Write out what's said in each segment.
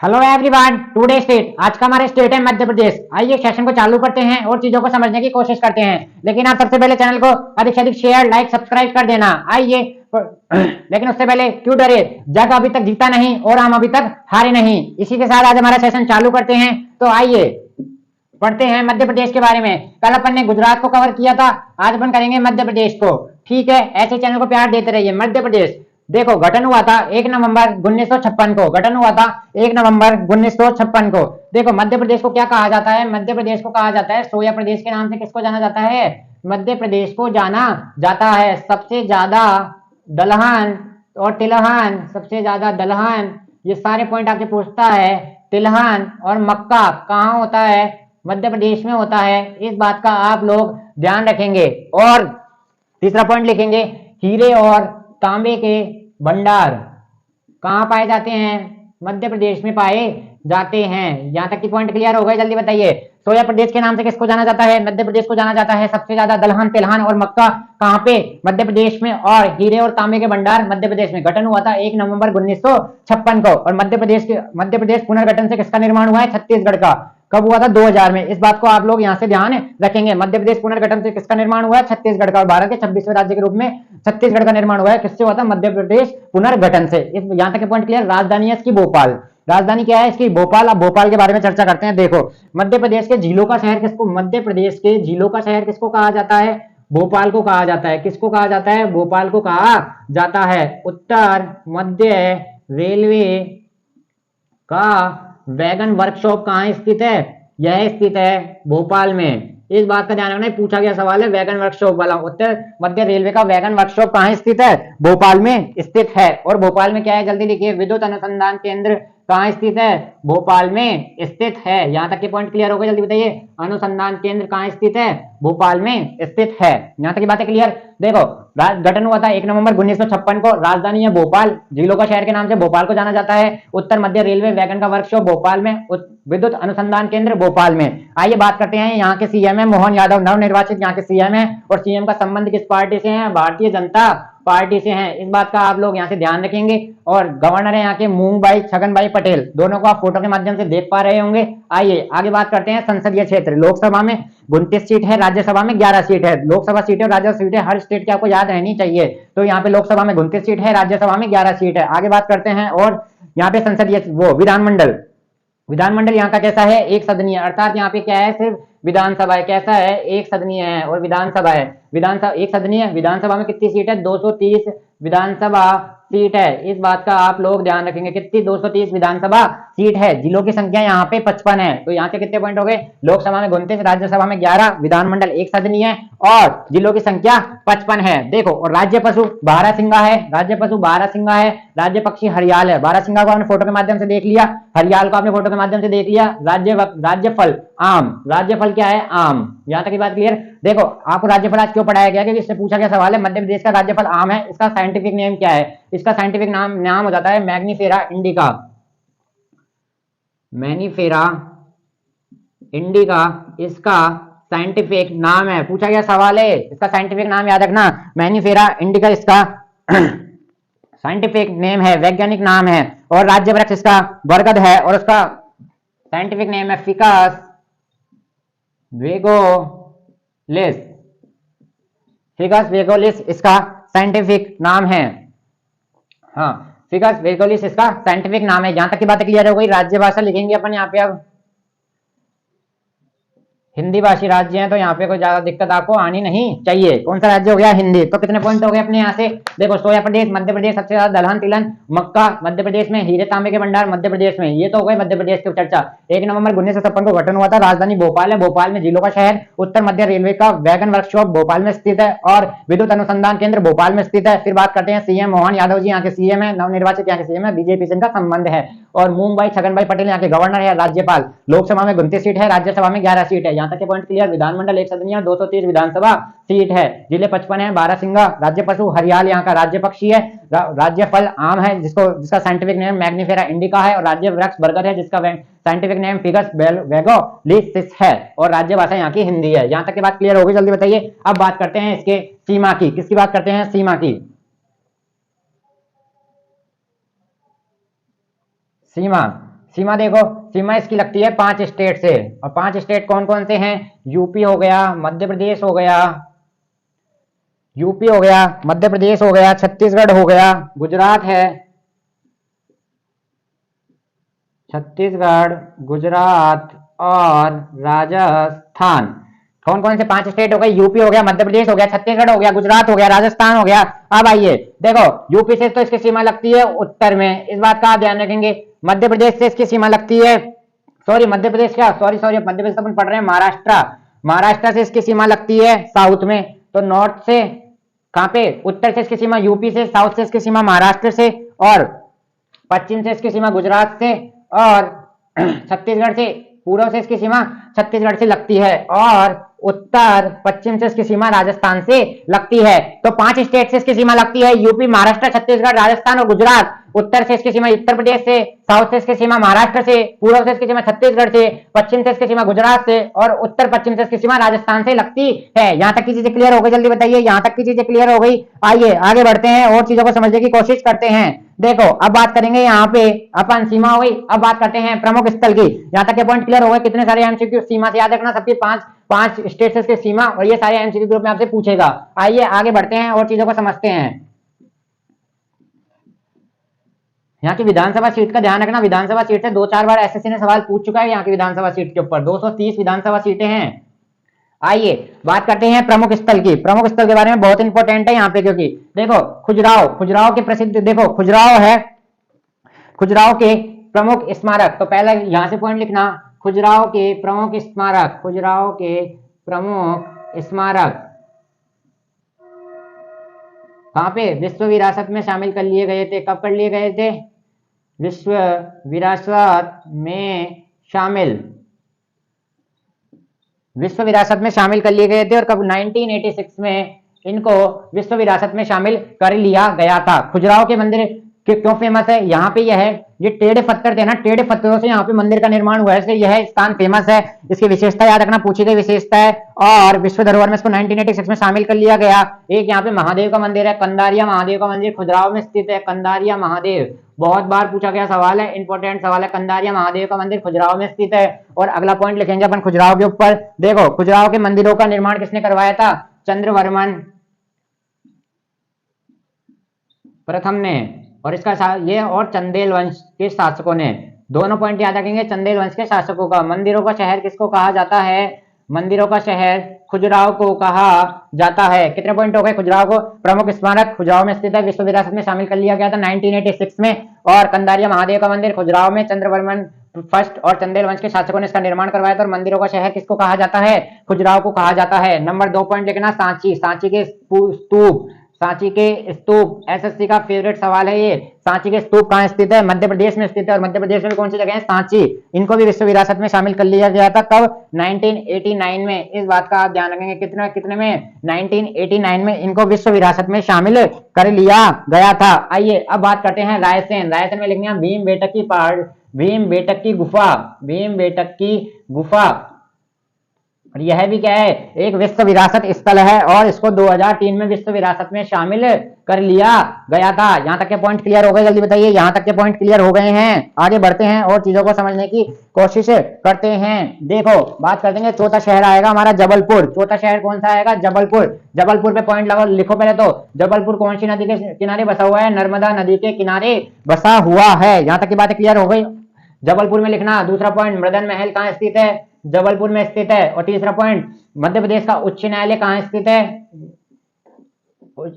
Hello everyone, today state. आज का हमारा स्टेट है मध्य प्रदेश। आइए सेशन को चालू करते हैं और चीजों को समझने की कोशिश करते हैं। लेकिन आप सबसे पहले चैनल को अधिक से अधिक शेयर, लाइक, सब्सक्राइब कर देना। आइए लेकिन उससे पहले क्यों डरे, जग अभी तक जीता नहीं और हम अभी तक हारे नहीं। इसी के साथ आज हमारा सेशन चालू करते हैं। तो आइए पढ़ते हैं मध्य प्रदेश के बारे में। कल अपन ने गुजरात को कवर किया था, आज अपन करेंगे मध्य प्रदेश को। ठीक है, ऐसे चैनल को प्यार देते रहिए। मध्य प्रदेश देखो, गठन हुआ था 1 नवंबर 1956 को। गठन हुआ था 1 नवंबर 1956 को। देखो, मध्य प्रदेश को क्या कहा जाता है? मध्य प्रदेश को कहा जाता है सोया प्रदेश के नाम से। किसको जाना जाता है? मध्य प्रदेश को जाना जाता है। सबसे ज्यादा दलहन और तिलहन, सबसे ज्यादा दलहन, ये सारे पॉइंट आपसे पूछता है। तिलहन और मक्का कहाँ होता है? मध्य प्रदेश में होता है। इस बात का आप लोग ध्यान रखेंगे। और तीसरा पॉइंट लिखेंगे, हीरे और तांबे के भंडार कहाँ पाए जाते हैं? मध्य प्रदेश में पाए जाते हैं। यहां तक की पॉइंट क्लियर हो गए? जल्दी बताइए। सोया प्रदेश के नाम से किसको जाना जाता है? मध्य प्रदेश को जाना जाता है। सबसे ज्यादा दलहन, तिलहन और मक्का कहाँ पे? मध्य प्रदेश में। और हीरे और तांबे के भंडार मध्य प्रदेश में। गठन हुआ था 1 नवंबर 1956 को। और मध्य प्रदेश पुनर्गठन से किसका निर्माण हुआ है? छत्तीसगढ़ का। कब हुआ था? 2000 में। इस बात को आप लोग यहाँ से ध्यान रखेंगे। मध्य प्रदेश पुनर्गठन से किसका निर्माण हुआ है? छत्तीसगढ़ का। और भारत के 26वें राज्य के रूप में छत्तीसगढ़ का निर्माण हुआ है। किससे हुआ था? मध्य प्रदेश पुनर्गठन से। यहाँ तक पॉइंट क्लियर। राजधानी है इसकी भोपाल। राजधानी क्या है इसकी? भोपाल। अब भोपाल के बारे में चर्चा करते हैं। देखो, मध्य प्रदेश के झीलों का शहर किसको? मध्य प्रदेश के झीलों का शहर किसको कहा जाता है? भोपाल को कहा जाता है। किसको कहा जाता है? भोपाल को कहा जाता है। उत्तर मध्य रेलवे का वैगन वर्कशॉप कहाँ स्थित है? यह स्थित है भोपाल में। इस बात का ध्यान रखना, पूछा गया सवाल है वैगन वर्कशॉप वाला। उत्तर मध्य रेलवे का वैगन वर्कशॉप कहाँ स्थित है? भोपाल में स्थित है। और भोपाल में क्या है? जल्दी लिखिए। विद्युत अनुसंधान केंद्र कहाँ स्थित है? भोपाल में स्थित है। यहां तक के पॉइंट क्लियर हो गए? जल्दी बताइए। अनुसंधान केंद्र कहाँ स्थित है? भोपाल में स्थित है। यहां तक की बातें क्लियर। देखो, गठन हुआ था 1 नवंबर 1956 को। राजधानी है भोपाल। झीलों का शहर के नाम से भोपाल को जाना जाता है। उत्तर मध्य रेलवे वैगन का वर्कशॉप भोपाल में। विद्युत अनुसंधान केंद्र भोपाल में। आइए बात करते हैं। यहाँ के सीएम है मोहन यादव, नवनिर्वाचित यहाँ के सीएम है। और सीएम का संबंध किस पार्टी से है? भारतीय जनता पार्टी से है। इस बात का आप लोग यहाँ से ध्यान रखेंगे। और गवर्नर है यहाँ के मूंग भाई छगन भाई पटेल। दोनों को आप फोटो के माध्यम से देख पा रहे होंगे। आइए आगे बात करते हैं। संसदीय क्षेत्र, लोकसभा में 29 सीट है, राज्यसभा में 11 सीट है। लोकसभा सीटें और राज्यसभा सीटें हर स्टेट की आपको याद रहनी चाहिए। तो यहाँ पे लोकसभा में 29 सीट है, राज्यसभा में 11 सीट है। आगे बात करते हैं। और यहाँ पे संसदीय विधानमंडल, विधानमंडल यहाँ का कैसा है? एक सदनीय। अर्थात यहाँ पे क्या है? सिर्फ विधानसभा है। कैसा है? एक सदनीय है। और विधानसभा है। विधानसभा एक सदनीय। विधानसभा में कितनी सीट है? 230 विधानसभा सीट है। इस बात का आप लोग ध्यान रखेंगे। कितनी? 230 विधानसभा सीट है। जिलों की संख्या यहाँ पे 55 है। तो यहाँ से कितने पॉइंट हो गए? लोकसभा में 29, राज्यसभा में 11, विधानमंडल एक सदनीय है और जिलों की संख्या 55 है। देखो, और राज्य पशु बारहसिंगा है। राज्य पशु बारहसिंगा है। राज्य पक्षी हरियाल है। बारहसिंगा को आपने फोटो के माध्यम से देख लिया, हरियाल को आपने फोटो के माध्यम से देख लिया। राज्य फल आम। राज्य फल क्या है? आम। यहाँ तक की बात क्लियर। देखो, आपको राज्यफल आज क्यों पढ़ाया गया? क्योंकि इससे पूछा गया सवाल है। मध्य प्रदेश का राज्यफल आम है। इसका साइंटिफिक नेम क्या है? इसका साइंटिफिक नाम हो जाता है मैग्नीफेरा इंडिका। मैनीफेरा इंडिका इसका साइंटिफिक नाम है। पूछा गया सवाल है, इसका साइंटिफिक नाम याद रखना। मैनीफेरा इंडिका इसका साइंटिफिक नेम है, वैज्ञानिक नाम है। और राज्य वृक्ष इसका बरगद है। और उसका साइंटिफिक नेम है फिकस वेगोलिस। फिकस वेगोलिस इसका साइंटिफिक नाम है। हाँ, फिकस वेगोलिस इसका साइंटिफिक नाम है। यहां तक की बात क्लियर हो गई। राज्य भाषा लिखेंगे अपन यहाँ पे। अब हिंदी भाषी राज्य हैं, तो यहाँ पे कोई ज्यादा दिक्कत आपको आनी नहीं चाहिए। कौन सा राज्य हो गया? हिंदी। तो कितने पॉइंट हो गए अपने यहाँ से? देखो, सोया प्रदेश मध्य प्रदेश, सबसे ज्यादा दलहन तिलहन मक्का मध्य प्रदेश में, हीरे तांबे के भंडार मध्य प्रदेश में। ये तो हो गए मध्य प्रदेश की चर्चा। 1 नवंबर 1956 को गठन हुआ था। राजधानी भोपाल है। भोपाल में जिलों का शहर। उत्तर मध्य रेलवे का वैगन वर्कशॉप भोपाल में स्थित है। और विद्युत अनुसंधान केंद्र भोपाल में स्थित है। फिर बात करते हैं सीएम मोहन यादव जी यहाँ के सीएम है, नवनिर्वाचित यहाँ के सीएम है, बीजेपी से इनका संबंध है। और मूंग भाई छगन भाई पटेल यहाँ के गवर्नर है। राज्यपाल। लोकसभा में 29 सीट है, राज्यसभा में 11 सीट है। यहाँ तक के पॉइंट क्लियर। विधानमंडल एक सदनीय, 230 विधानसभा सीट है। जिले 55 है। बारहसिंगा। राज्य पशु हरियाल यहाँ का राज्य पक्षी है। राज्य फल आम है, जिसका साइंटिफिक नेम मैग्नीफेरा इंडिका है। और राज्य वृक्ष बरगद है, जिसका साइंटिफिक नेम फिगस वेगोलिसिस है। और राज्य भाषा यहाँ की हिंदी है। यहाँ तक की बात क्लियर होगी? जल्दी बताइए। अब बात करते हैं इसके सीमा की। किसकी बात करते हैं? सीमा की। सीमा सीमा देखो, सीमा इसकी लगती है 5 स्टेट से, और 5 स्टेट कौन कौन से हैं? यूपी हो गया, मध्य प्रदेश हो गया, यूपी हो गया, मध्य प्रदेश हो गया, छत्तीसगढ़ हो गया, गुजरात है, छत्तीसगढ़, गुजरात और राजस्थान। कौन कौन से 5 स्टेट हो गए? यूपी हो गया, मध्य प्रदेश हो गया, छत्तीसगढ़ हो गया, गुजरात हो गया, राजस्थान हो गया। अब आइए देखो, यूपी से तो इसकी सीमा लगती है उत्तर में, इस बात का आप ध्यान रखेंगे। मध्य प्रदेश से इसकी सीमा लगती है, सॉरी मध्य प्रदेश क्या, सॉरी सॉरी मध्य प्रदेश अपन पढ़ रहे हैं महाराष्ट्र, महाराष्ट्र से इसकी सीमा लगती है साउथ में। तो नॉर्थ से कहां पे? उत्तर से इसकी सीमा यूपी से, साउथ से इसकी सीमा महाराष्ट्र से, और पश्चिम से इसकी सीमा गुजरात से, और छत्तीसगढ़ से, पूर्व से इसकी सीमा छत्तीसगढ़ से लगती है, और उत्तर पश्चिम से इसकी सीमा राजस्थान से लगती है। तो 5 स्टेट से इसकी सीमा लगती है, यूपी, महाराष्ट्र, छत्तीसगढ़, राजस्थान और गुजरात। उत्तर से इसकी सीमा उत्तर प्रदेश से, साउथ से इसकी सीमा महाराष्ट्र से, पूर्व से इसकी सीमा छत्तीसगढ़ से, पश्चिम से इसकी सीमा गुजरात से, और उत्तर पश्चिम से इसकी सीमा राजस्थान से लगती है। यहाँ तक की चीजें क्लियर हो गई? जल्दी बताइए, यहाँ तक की चीजें क्लियर हो गई? आइए आगे बढ़ते हैं और चीजों को समझने की कोशिश करते हैं। देखो अब बात करेंगे यहाँ पे, अपन सीमा हो गई, अब बात करते हैं प्रमुख स्थल की। यहाँ तक के पॉइंट क्लियर हो गए? कितने सारे एमसीक्यू सीमा से याद रखना, सबकी 5 स्टेट्स के सीमा, और ये सारे एमसीक्यू ग्रुप में आपसे पूछेगा। आइए आगे बढ़ते हैं और चीजों को समझते हैं। यहाँ की विधानसभा सीट का ध्यान रखना, विधानसभा सीट से 2-4 बार एसएससी ने सवाल पूछ चुका है यहाँ की विधानसभा सीट के ऊपर। 230 विधानसभा सीटें हैं। आइए बात करते हैं प्रमुख स्थल की। प्रमुख स्थल के बारे में बहुत इंपॉर्टेंट है यहाँ पे, क्योंकि देखो खुजराहो, खुजराहो के प्रसिद्ध, देखो खुजराहो है, खुजराहो के प्रमुख स्मारक। तो पहले यहां से पॉइंट लिखना, खुजराहो के प्रमुख स्मारक, खुजराहो के प्रमुख स्मारक कहां पे? विश्व विरासत में शामिल कर लिए गए थे। कब कर लिए गए थे? विश्व विरासत में शामिल, विश्व विरासत में शामिल कर लिए गए थे। और कब? 1986 में इनको विश्व विरासत में शामिल कर लिया गया था। खुजराहो के मंदिर क्यों फेमस है? यहाँ पे यह है, ये टेढ़े पत्थर थे ना, टेढ़े पत्थरों से यहाँ पे मंदिर का निर्माण हुआ है, इसलिए यह स्थान फेमस है। इसकी विशेषता याद रखना, पूछी गई विशेषता है, और विश्व धरोहर में इसको 1986 में शामिल कर लिया गया। एक यहाँ पे महादेव का मंदिर है, कंदारिया महादेव का मंदिर खुजराहो में स्थित है। कंदारिया महादेव बहुत बार पूछा गया सवाल है, इंपॉर्टेंट सवाल है। कंदारिया महादेव का मंदिर खुजराहो में स्थित है। और अगला पॉइंट लिखेंगे अपन खुजराहो के ऊपर। देखो खुजराहो के मंदिरों का निर्माण किसने करवाया था? चंद्रवर्मन प्रथम ने, और इसका ये और चंदेल वंश के शासकों ने। दोनों पॉइंट याद रखेंगे, चंदेल वंश के शासकों का। मंदिरों का शहर किसको कहा जाता है? मंदिरों का शहर खुजराहो को कहा जाता है। कितने पॉइंट हो गए? खुजराहो को प्रमुख स्मारक खुजराहो में स्थित है, विश्व विरासत में शामिल कर लिया गया था 1986 में। और कंदारिया महादेव का मंदिर खुजराहो में चंद्रवर्मन फर्स्ट और चंदेल वंश के शासकों ने इसका निर्माण करवाया था। और मंदिरों का शहर किसको कहा जाता है? खुजराहो को कहा जाता है। नंबर 2 पॉइंट लिखना, सांची, सांची के स्तूप, सांची के स्तूप एसएससी का फेवरेट सवाल है ये। सांची के स्तूप कहाँ स्थित है? मध्य प्रदेश में स्थित है। और मध्य प्रदेश में कौन सी जगह है? सांची। इनको भी विश्व विरासत में शामिल कर लिया गया था। कब? 1989 में। इस बात का आप ध्यान रखेंगे, कितने में? 1989 में इनको विश्व विरासत में शामिल कर लिया गया था। आइए अब बात करते हैं रायसेन। रायसेन में लिखना भीम बेटक की पहाड़, भीम बेटक की गुफा, भीम बेटक की गुफा। और यह भी क्या है? एक विश्व विरासत स्थल है, और इसको 2003 में विश्व विरासत में शामिल कर लिया गया था। यहाँ तक के पॉइंट क्लियर हो गए? जल्दी बताइए, यहाँ तक के पॉइंट क्लियर हो गए हैं? आगे बढ़ते हैं और चीजों को समझने की कोशिश करते हैं। देखो बात करते हैं, चौथा शहर आएगा हमारा जबलपुर। चौथा शहर कौन सा आएगा? जबलपुर। जबलपुर पे पॉइंट लगाओ, लिखो पहले तो। जबलपुर कौन सी नदी के किनारे बसा हुआ है? नर्मदा नदी के किनारे बसा हुआ है। यहाँ तक की बातें क्लियर हो गई? जबलपुर में लिखना। दूसरा पॉइंट, मृदन महल कहाँ स्थित है? जबलपुर में स्थित है। और तीसरा पॉइंट, मध्य प्रदेश का उच्च न्यायालय कहाँ स्थित है?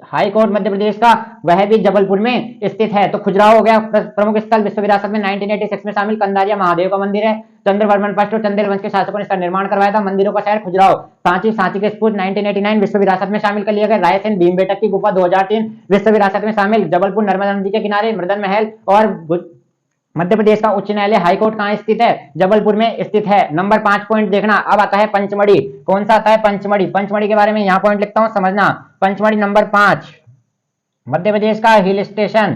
हाई कोर्ट मध्य प्रदेश का, वह भी जबलपुर में स्थित है। तो खुजराहो हो गया प्रमुख स्थल, विश्व विरासत में 1986 में शामिल। कंदारिया महादेव का मंदिर है, चंद्रवर्मन फर्स्ट और चंदेल वंश के शासकों ने इसका निर्माण करवाया था। मंदिरों का शहर खुजराहो। सांची, सांची के स्तूप 1989 विश्व विरासत में शामिल कर लिया गया। रायसेन भीमबेटक की गुफा 2003 विश्व विरासत में शामिल। जबलपुर नर्मदा नदी के किनारे मृदन महल। और मध्य प्रदेश का उच्च न्यायालय हाईकोर्ट कहाँ स्थित है? जबलपुर में स्थित है। नंबर 5 पॉइंट देखना। अब आता है पंचमढ़ी। कौन सा आता है? पंचमढ़ी। पंचमढ़ी के बारे में यहाँ पॉइंट लिखता हूँ, समझना। पंचमढ़ी नंबर 5, मध्य प्रदेश का हिल स्टेशन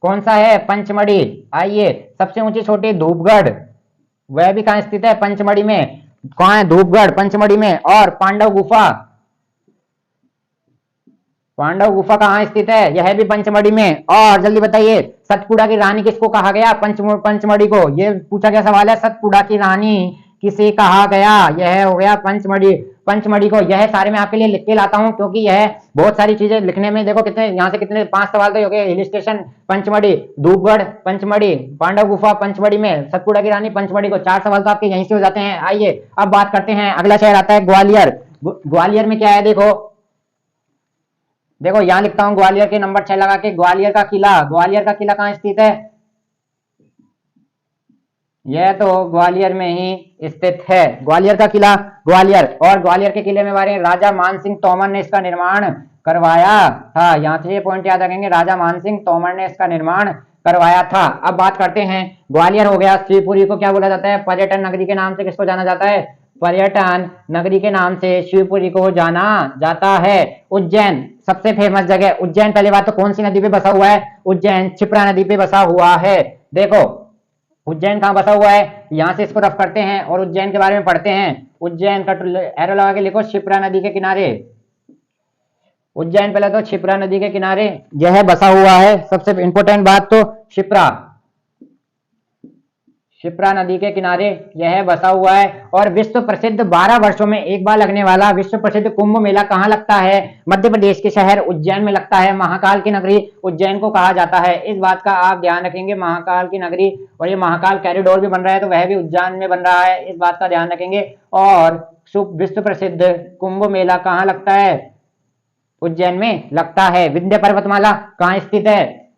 कौन सा है? पंचमढ़ी। आइए, सबसे ऊंची चोटी धूपगढ़, वह भी कहाँ स्थित है? पंचमढ़ी में। कहाँ है? धूपगढ़, पंचमढ़ी में। और पांडव गुफा, पांडव गुफा कहाँ स्थित है? यह भी पंचमढ़ी में। और जल्दी बताइए, सतपुड़ा की रानी किसको कहा गया? पंचमढ़ी को। ये पूछा गया सवाल है, सतपुड़ा की रानी किसे कहा गया? यह हो गया पंचमढ़ी, पंचमढ़ी को। यह सारे मैं आपके लिए लिख के लाता हूं, क्योंकि यह बहुत सारी चीजें लिखने में, देखो कितने यहाँ से कितने 5 सवाल तो हो गए। हिल स्टेशन पंचमढ़ी, धूपगढ़ पंचमढ़ी, पांडव गुफा पंचमढ़ी में, सतपुड़ा की रानी पंचमढ़ी को। 4 सवाल तो आपके यहीं से हो जाते हैं। आइए अब बात करते हैं, अगला शहर आता है ग्वालियर। ग्वालियर में क्या है? देखो देखो यहां लिखता हूं ग्वालियर के नंबर 6 लगा के। ग्वालियर का किला, ग्वालियर का किला कहां स्थित है? यह तो ग्वालियर में ही स्थित है, ग्वालियर का किला, ग्वालियर। और ग्वालियर के किले में बारे राजा मानसिंह तोमर ने इसका निर्माण करवाया था। यहाँ से ये पॉइंट याद रखेंगे, राजा मानसिंह तोमर ने इसका निर्माण करवाया था। अब बात करते हैं, ग्वालियर हो गया। शिवपुरी को क्या बोला जाता है? पर्यटन नगरी के नाम से किसको जाना जाता है? पर्यटन नगरी के नाम से शिवपुरी को जाना जाता है। उज्जैन सबसे फेमस जगह, उज्जैन पहले बात तो कौन सी नदी पे बसा हुआ है? उज्जैन क्षिप्रा नदी पे बसा हुआ है। देखो उज्जैन कहाँ बसा हुआ है, यहां से इसको रफ करते हैं और उज्जैन के बारे में पढ़ते हैं। उज्जैन का एरो लगा के लिखो, क्षिप्रा नदी के किनारे। उज्जैन पहले तो क्षिप्रा नदी के किनारे यह बसा हुआ है। सबसे इंपॉर्टेंट बात तो क्षिप्रा, क्षिप्रा नदी के किनारे यह बसा हुआ है। और विश्व प्रसिद्ध 12 वर्षों में एक बार लगने वाला विश्व प्रसिद्ध कुंभ मेला कहाँ लगता है? मध्य प्रदेश के शहर उज्जैन में लगता है। महाकाल की नगरी उज्जैन को कहा जाता है। इस बात का आप ध्यान रखेंगे, महाकाल की नगरी। और ये महाकाल कॉरिडोर भी बन रहा है, तो वह भी उज्जैन में बन रहा है, इस बात का ध्यान रखेंगे। और विश्व प्रसिद्ध कुंभ मेला कहाँ लगता है? उज्जैन में लगता है। विंध्य पर्वतमाला कहाँ स्थित है?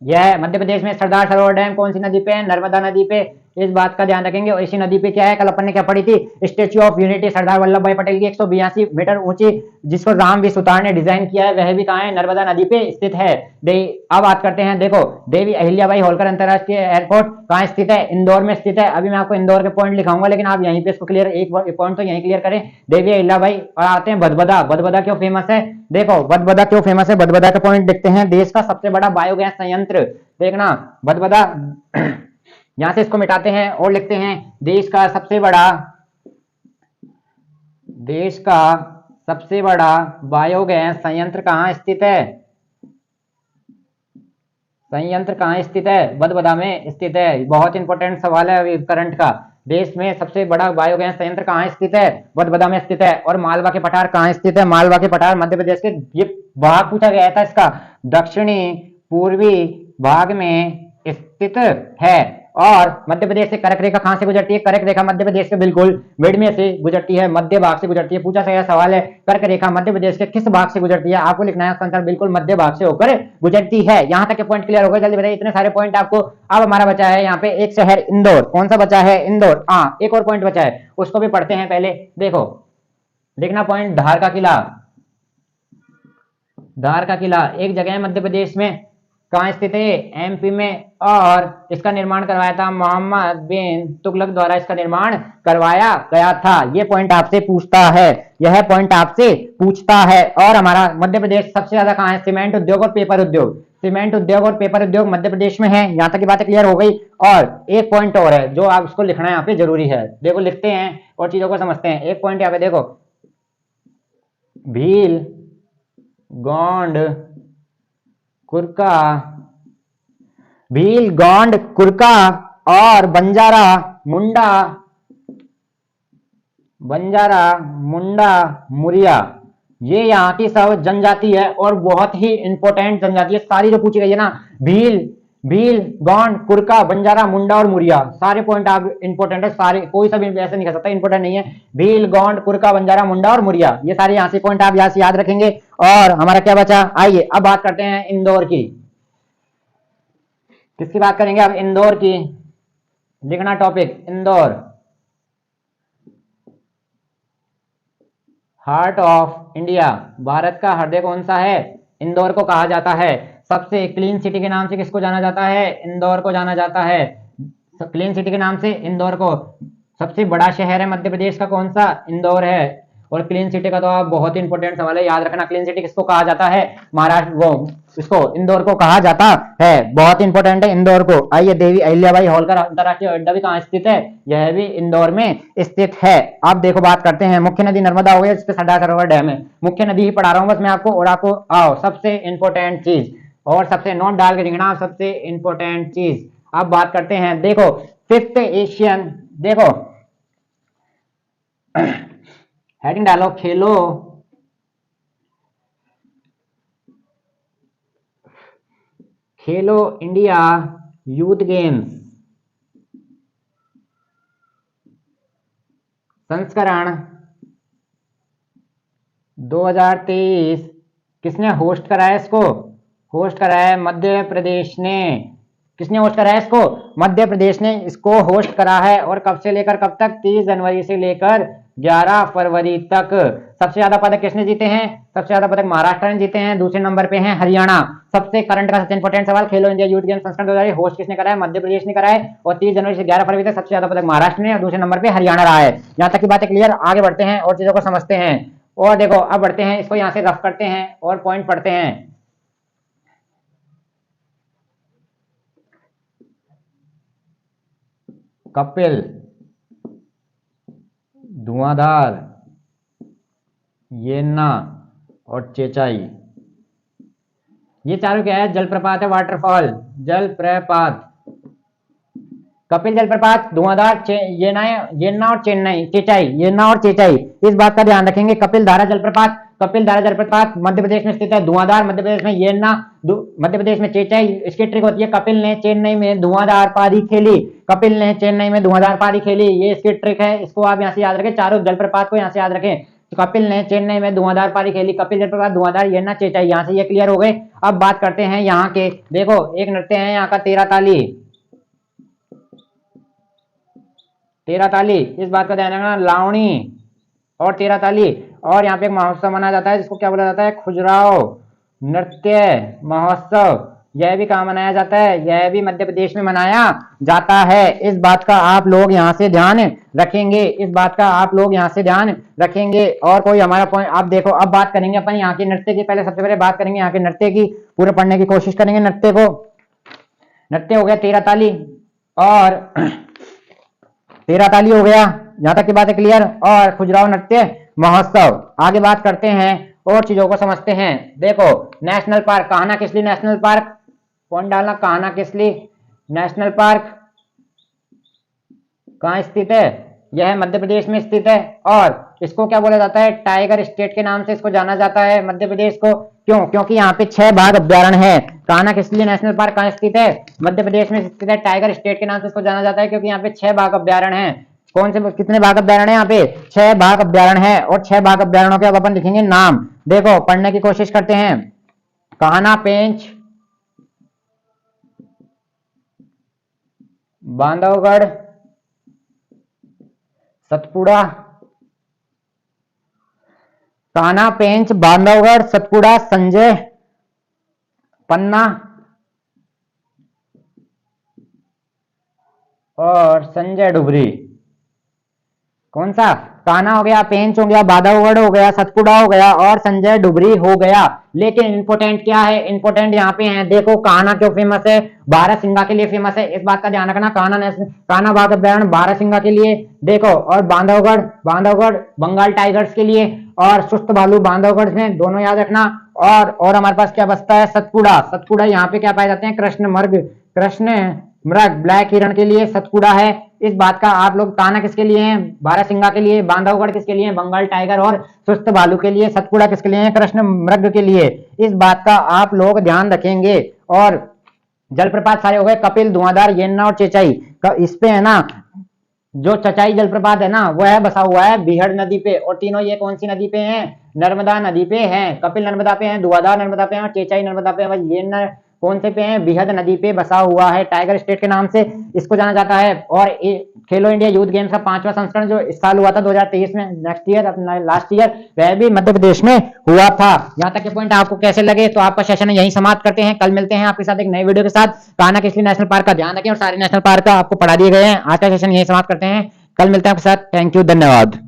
यह मध्य प्रदेश में। सरदार सरोवर डैम कौन सी नदी पे है? नर्मदा नदी पे, इस बात का ध्यान रखेंगे। और इसी नदी पे क्या है, कल अपन ने क्या पढ़ी थी? Statue of unity Sardar Vallabh भाई पटेल की 182 मीटर ऊंची, जिसको राम भी सुतार ने डिजाइन किया है, वह भी कहाँ है? नर्मदा नदी पे स्थित है। अब बात करते हैं, देखो देवी अहिल्याबाई होलकर अंतरराष्ट्रीय एयरपोर्ट कहाँ स्थित है? इंदौर में स्थित है। अभी मैं आपको इंदौर के पॉइंट लिखाऊंगा, लेकिन आप यहीं पे इसको क्लियर, एक पॉइंट तो यहीं क्लियर करें, देवी अहिल्याबाई। और आते हैं भदभदा। भदभदा क्यों फेमस है? देखो भदभदा क्यों फेमस है, भदभदा का पॉइंट देखते हैं। देश का सबसे बड़ा बायोगैस संयंत्र, देखना भदभदा। यहां से इसको मिटाते हैं और लिखते हैं, देश का सबसे बड़ा बायोगैस संयंत्र कहाँ स्थित है? संयंत्र कहाँ स्थित है? भदभदा में स्थित है। बहुत इंपॉर्टेंट सवाल है अभी करंट का। देश में सबसे बड़ा बायोगैस संयंत्र कहाँ स्थित है? भदभदा में स्थित है। और मालवा के पठार कहाँ स्थित है? मालवा के पठार मध्य प्रदेश के, ये भाग पूछा गया था इसका, दक्षिणी पूर्वी भाग में स्थित है। और मध्य प्रदेश से कर्क रेखा कहां से गुजरती है? कर्क रेखा मध्य प्रदेश के बिल्कुल मिड में से गुजरती है, मध्य भाग से गुजरती है। पूछा गया सवाल है, कर्क रेखा मध्य प्रदेश के किस भाग से गुजरती है? आपको लिखना है उसका आंसर, बिल्कुल मध्य भाग से होकर गुजरती है। यहां तक के पॉइंट क्लियर हो गए? जल्दी बताइए, इतने सारे पॉइंट आपको। अब हमारा बचा है यहाँ पे एक शहर, इंदौर। कौन सा बचा है? इंदौर। हाँ, एक और पॉइंट बचा है, उसको भी पढ़ते हैं पहले। देखो लिखना पॉइंट, धार का किला। धार का किला एक जगह है मध्य प्रदेश में, कहाँ स्थित है? एमपी में। और इसका निर्माण करवाया था मोहम्मद बिन तुगलक द्वारा, इसका निर्माण करवाया गया था। ये पॉइंट आपसे पूछता है, यह पॉइंट आपसे पूछता है। और हमारा मध्य प्रदेश सबसे ज्यादा कहाँ है? सीमेंट उद्योग और पेपर उद्योग। सीमेंट उद्योग और पेपर उद्योग मध्य प्रदेश में है। यहाँ तक की बातें क्लियर हो गई। और एक पॉइंट और है जो आप उसको लिखना यहाँ पे जरूरी है। देखो लिखते हैं और चीजों को समझते हैं। एक पॉइंट यहाँ पे देखो, भील, गोंड, कुरका, भील, गोंड, कुरका और बंजारा मुंडा, मुरिया, ये यहाँ की सब जनजाति है और बहुत ही इंपॉर्टेंट जनजाति है। सारी जो पूछी गई है ना, भील, गोंड, कुरका, बंजारा, मुंडा और मुरिया, सारे पॉइंट आप इंपॉर्टेंट है सारे, कोई सा भी ऐसे नहीं कह सकता इंपॉर्टेंट नहीं है। भील, गोंड, कुरका, बंजारा, मुंडा और मुरिया, ये सारे यहाँ से पॉइंट आप यहाँ से याद रखेंगे। और हमारा क्या बचा? आइए अब बात करते हैं इंदौर की। किसकी बात करेंगे अब? इंदौर की। लिखना topic, Indore, heart of India. Bharat का हृदय कौन सा है? इंदौर को कहा जाता है। सबसे क्लीन सिटी के नाम से किसको जाना जाता है? इंदौर को जाना जाता है, क्लीन सिटी के नाम से इंदौर को। सबसे बड़ा शहर है मध्य प्रदेश का कौन सा? इंदौर है। और क्लीन सिटी का तो आप बहुत ही इंपॉर्टेंट सवाल है, याद रखना। क्लीन सिटी किसको कहा जाता है? महाराष्ट्र, वो इसको इंदौर को कहा जाता है। बहुत इंपॉर्टेंट है इंदौर को। आइए, देवी अहिल्याबाई होलकर अंतरराष्ट्रीय अड्डा भी कहाँ स्थित है? यह भी इंदौर में स्थित है। अब देखो बात करते हैं, मुख्य नदी नर्मदा हो गया, इस पे सरदार सरोवर डैम है। मुख्य नदी ही पढ़ा रहा हूँ बस मैं आपको, और आपको आओ सबसे इंपॉर्टेंट चीज, और सबसे नोट डाल के लिखना, सबसे इंपॉर्टेंट चीज। अब बात करते हैं, देखो फिफ्थ एशियन, देखो हेडिंग डालो, खेलो इंडिया यूथ गेम्स संस्करण 2023 किसने होस्ट कराया? इसको होस्ट कराया मध्य प्रदेश ने। किसने होस्ट कराया इसको? मध्य प्रदेश ने इसको होस्ट करा है। और कब से लेकर कब तक? 30 जनवरी से लेकर 11 फरवरी तक। सबसे ज्यादा पदक किसने जीते हैं? सबसे ज्यादा पदक महाराष्ट्र ने जीते हैं, दूसरे नंबर पे है हरियाणा। सबसे करंट का सबसे इंपॉर्टेंट सवाल, खेलो इंडिया यूथ गेम संस्करण 2023 होस्ट किसने कराया? मध्य प्रदेश ने कराया है। और 30 जनवरी से 11 फरवरी तक सबसे ज्यादा पदक महाराष्ट्र ने और दूसरे नंबर पे हरियाणा रहा है। यहाँ तक की बातें क्लियर। आगे बढ़ते हैं और चीजों को समझते हैं। और देखो अब बढ़ते हैं, इसको यहाँ से रफ करते हैं और पॉइंट पढ़ते हैं। कपिल, धुआंधार, येन्ना और चेचाई, ये चारों क्या है? जलप्रपात है, वाटरफॉल, जलप्रपात। कपिल जलप्रपात, धुआंधार, येन्ना और चेचाई, येन्ना और चेचाई। इस बात का ध्यान रखेंगे। कपिल धारा जलप्रपात मध्य प्रदेश में स्थित है। धुआंधार मध्य प्रदेश में, येन्ना मध्य प्रदेश में, चेचाई इसकी ट्रिक होती है। कपिल ने चेन्नई में धुआंधार पारी खेली, कपिल ने चेन्नई में धुआंधार पारी खेली, ये इसकी ट्रिक है। इसको आप यहाँ से याद रखें, चारों जलप्रपात को यहाँ से याद रखें। तो कपिल ने चेन्नई में धुआंधार पारी खेली, कपिल जलप्रपात, धुआंधार, येन्ना, चेचाई, यहाँ से ये क्लियर हो गए। अब बात करते हैं यहाँ के, देखो एक नृत्य है यहाँ का, तेराताली। इस बात का ध्यान रखना, लावणी और तेराताली। और यहाँ पे एक महोत्सव मनाया जाता है जिसको क्या बोला जाता है? खुजराव नृत्य महोत्सव। यह भी कहाँ मनाया जाता है? यह भी मध्य प्रदेश में मनाया जाता है। इस बात का आप लोग यहाँ से ध्यान रखेंगे, इस बात का आप लोग यहाँ से ध्यान रखेंगे। और कोई हमारा पॉइंट, आप देखो अब बात करेंगे अपन यहाँ के नृत्य की। पहले सबसे पहले बात करेंगे यहाँ के नृत्य की, पूरे पढ़ने की कोशिश करेंगे नृत्य को। नृत्य हो गया तेराताली, और तेराताली हो गया, यहाँ तक की बात है क्लियर। और खुजराव नृत्य महोत्सव। आगे बात करते हैं और चीजों को समझते हैं। देखो national park, Kanha Kisli national park, point डालना, कान्हा किसली नेशनल पार्क कहाँ स्थित है? यह मध्य प्रदेश में स्थित है। और इसको क्या बोला जाता है? टाइगर स्टेट के नाम से इसको जाना जाता है मध्य प्रदेश को। क्यों? क्योंकि यहाँ पे 6 बाघ अभ्यारण्य है। कान्हा किसली नेशनल पार्क कहाँ स्थित है? मध्य प्रदेश में स्थित है। टाइगर स्टेट के नाम से इसको जाना जाता है क्योंकि यहाँ पे 6 बाघ अभ्यारण्य है। कौन से, कितने बाघ अभ्यारण्य है यहाँ पे? 6 बाघ अभ्यारण्य है। और 6 बाघ अभ्यारण्यों के अब अपन लिखेंगे नाम। देखो पढ़ने की कोशिश करते हैं। कान्हा पेंच, बांधवगढ़, सतपुड़ा, कान्हा पेंच, बांधवगढ़, सतपुड़ा, संजय, पन्ना और संजय डुबरी। कौन सा? कान्हा हो गया, पेंच हो गया, बांधवगढ़ हो गया, सतपुड़ा हो गया और संजय डुबरी हो गया। लेकिन इंपोर्टेंट क्या है? इंपोर्टेंट यहाँ पे है, देखो कान्हा क्यों फेमस है? बारहसिंगा के लिए फेमस है। इस बात का ध्यान रखना, कान्हा बाघ अभ्यारण्य बारहसिंगा के लिए, देखो। और बांधवगढ़ बंगाल टाइगर्स के लिए, और सुस्त भालू बांधवगढ़ में, दोनों याद रखना। और हमारे पास क्या बचता है? सतपुड़ा यहाँ पे क्या पाए जाते हैं? कृष्ण मृग ब्लैक हिरण के लिए सतपुड़ा है। इस बात का आप लोग, कान्हा किसके लिए है? बारहसिंगा के लिए, बांधवगढ़ किसके लिए? बंगाल टाइगर और सुस्त भालू के लिए, सतपुड़ा किसके लिए? कृष्ण मृग के लिए। इस बात का आप लोग ध्यान रखेंगे। और जलप्रपात सारे हो गए, कपिल, धुआंधार, येन्ना और चेचाई। इस पे है ना, जो चचाई जलप्रपात है ना, वह बसा हुआ है बिहड़ नदी पे। और तीनों ये कौन सी नदी पे हैं? नर्मदा नदी पे हैं। कपिल नर्मदा पे हैं, धुआंधार नर्मदा पे हैं और चेचाई नर्मदा पे है। येन्ना कौन से पे हैं? बिहड़ नदी पे बसा हुआ है। टाइगर स्टेट के नाम से इसको जाना जाता है। और खेलो इंडिया यूथ गेम्स का 5वां संस्करण जो इस साल हुआ था 2023 में, नेक्स्ट ईयर, अपना लास्ट ईयर, वह भी मध्य प्रदेश में हुआ था। यहाँ तक के पॉइंट आपको कैसे लगे? तो आपका सेशन यही समाप्त करते हैं। कल मिलते हैं आपके साथ एक नए वीडियो के साथ। कान्हा किसली नेशनल पार्क का ध्यान रखें और सारे नेशनल पार्क का आपको पढ़ा दिए गए हैं। आज का सेशन यही समाप्त करते हैं। कल मिलते हैं आपके साथ। थैंक यू, धन्यवाद।